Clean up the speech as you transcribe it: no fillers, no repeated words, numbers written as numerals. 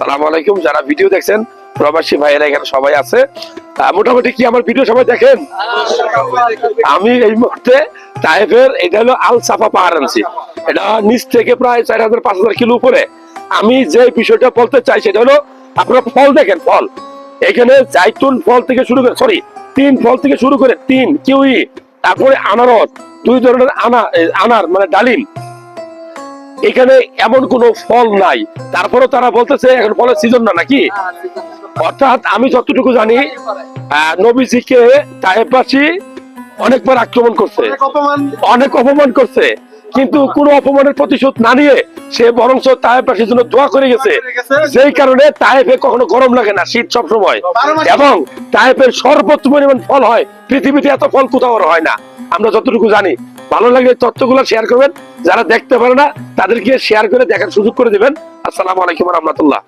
আসসালামু আলাইকুম। যারা ভিডিও দেখছেন প্রবাসী ভাইয়েরা এখানে সবাই আছে, মোটামুটি কি আমার ভিডিও সবাই দেখেন? আমি এই মুহূর্তে তায়েফের এটা হলো আল সাফা পাহাড় আনছি। এটা নিচ থেকে প্রায় 4000-5000 কিলো উপরে। আমি যে বিষয়টা বলতে চাই সেটা হলো আপনারা ফল দেখেন, ফল এখানে জাইতুন ফল থেকে শুরু করে তিন ফল থেকে শুরু করে কিউই, তারপরে আনারস, 2 ধরনের আনার মানে ডালিম। এখানে এমন কোন ফল নাই, তারপরে তারা বলতেছে এখন ফলের সিজন না নাকি। অর্থাৎ আমি যতটুকু জানি নবীজিকে তায়েফবাসী অনেকবার আক্রমণ করছে, অনেক অপমান করছে, কিন্তু কোনো অপমানের প্রতিশোধ না নিয়ে সে বরং তায়েফবাসীর জন্য দোয়া করে গেছে। সেই কারণে তায়েফে কখনো গরম লাগে না, শীত সব সময়, এবং তায়েফের সর্বোচ্চ পরিমাণ ফল হয়। পৃথিবীতে এত ফল কোথাও হয় না, আমরা যতটুকু জানি। ভালো লাগলে তথ্যগুলো শেয়ার করবেন, যারা দেখতে পারে না তাদেরকে শেয়ার করে দেখার সুযোগ করে দিবেন। আসসালামু আলাইকুম ওয়া রাহমাতুল্লাহ।